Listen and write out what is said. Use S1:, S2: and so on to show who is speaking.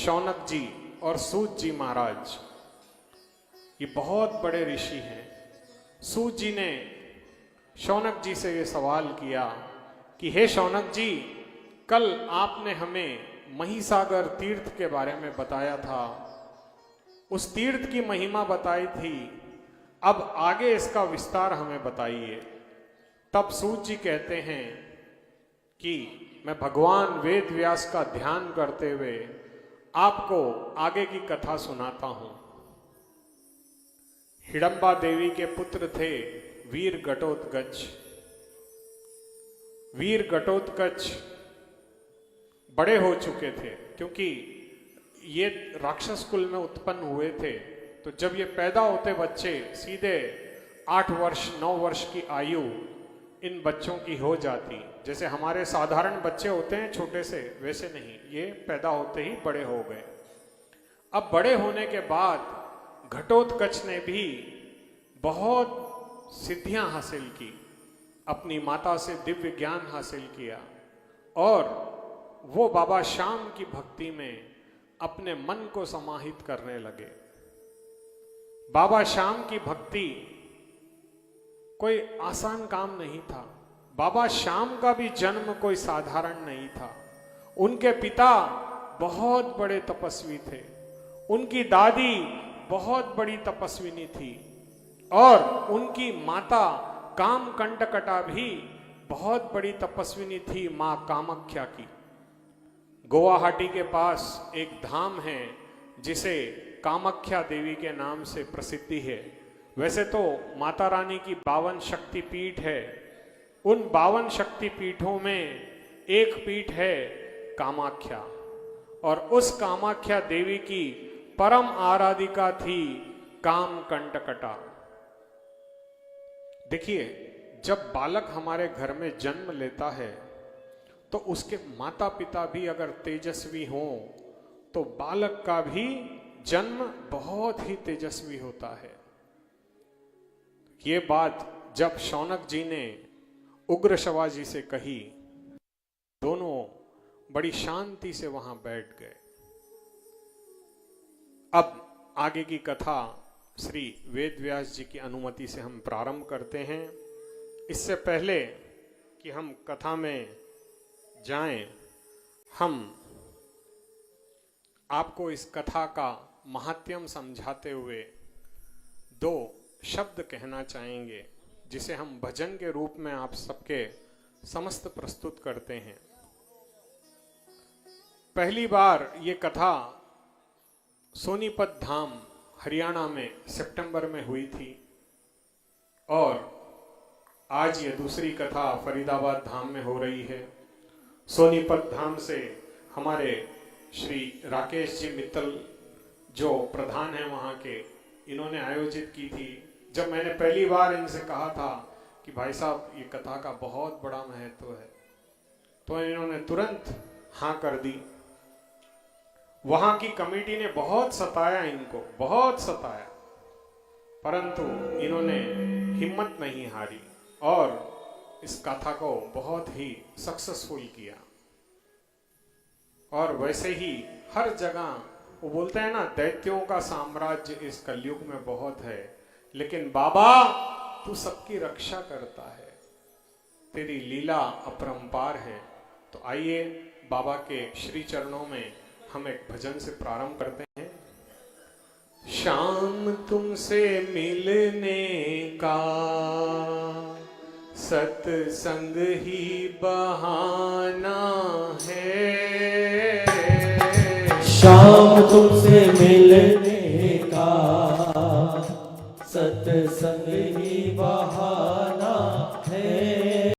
S1: शौनक जी और सूत जी महाराज ये बहुत बड़े ऋषि हैं। सूत जी ने शौनक जी से ये सवाल किया कि हे शौनक जी, कल आपने हमें महिसागर तीर्थ के बारे में बताया था, उस तीर्थ की महिमा बताई थी, अब आगे इसका विस्तार हमें बताइए। तब सूत जी कहते हैं कि मैं भगवान वेद व्यास का ध्यान करते हुए आपको आगे की कथा सुनाता हूं। हिडंबा देवी के पुत्र थे वीर घटोत्कच। वीर घटोत्कच बड़े हो चुके थे, क्योंकि ये राक्षस कुल में उत्पन्न हुए थे। तो जब ये पैदा होते बच्चे सीधे 8 वर्ष 9 वर्ष की आयु इन बच्चों की हो जाती। जैसे हमारे साधारण बच्चे होते हैं छोटे से, वैसे नहीं, ये पैदा होते ही बड़े हो गए। अब बड़े होने के बाद घटोत्कच ने भी बहुत सिद्धियां हासिल की, अपनी माता से दिव्य ज्ञान हासिल किया और वो बाबा श्याम की भक्ति में अपने मन को समाहित करने लगे। बाबा श्याम की भक्ति कोई आसान काम नहीं था। बाबा श्याम का भी जन्म कोई साधारण नहीं था। उनके पिता बहुत बड़े तपस्वी थे, उनकी दादी बहुत बड़ी तपस्विनी थी और उनकी माता कामकंटकटा भी बहुत बड़ी तपस्विनी थी, मां कामाख्या की। गुवाहाटी के पास एक धाम है जिसे कामाख्या देवी के नाम से प्रसिद्धि है। वैसे तो माता रानी की 52 शक्तिपीठ है। उन 52 शक्तिपीठों में एक पीठ है कामाख्या, और उस कामाख्या देवी की परम आराधिका थी कामकंटकटा। देखिए, जब बालक हमारे घर में जन्म लेता है तो उसके माता पिता भी अगर तेजस्वी हों तो बालक का भी जन्म बहुत ही तेजस्वी होता है। ये बात जब शौनक जी ने उग्र शवा जी से कही, दोनों बड़ी शांति से वहां बैठ गए। अब आगे की कथा श्री वेद व्यास जी की अनुमति से हम प्रारंभ करते हैं। इससे पहले कि हम कथा में जाएं, हम आपको इस कथा का महात्म्य समझाते हुए 2 शब्द कहना चाहेंगे, जिसे हम भजन के रूप में आप सबके समस्त प्रस्तुत करते हैं। पहली बार ये कथा सोनीपत धाम हरियाणा में सितंबर में हुई थी और आज ये दूसरी कथा फरीदाबाद धाम में हो रही है। सोनीपत धाम से हमारे श्री राकेश जी मित्तल जो प्रधान हैं वहाँ के, इन्होंने आयोजित की थी। जब मैंने पहली बार इनसे कहा था कि भाई साहब ये कथा का बहुत बड़ा महत्व है, तो इन्होंने तुरंत हाँ कर दी। वहाँ की कमेटी ने बहुत सताया इनको, बहुत सताया, परंतु इन्होंने हिम्मत नहीं हारी और इस कथा को बहुत ही सक्सेसफुल किया। और वैसे ही हर जगह वो बोलते हैं ना, दैत्यों का साम्राज्य इस कलयुग में बहुत है, लेकिन बाबा तू सबकी रक्षा करता है, तेरी लीला अपरंपार है। तो आइए बाबा के श्री चरणों में हम एक भजन से प्रारंभ करते हैं। शाम तुमसे मिलने का सत्संग ही बहाना है।
S2: शाम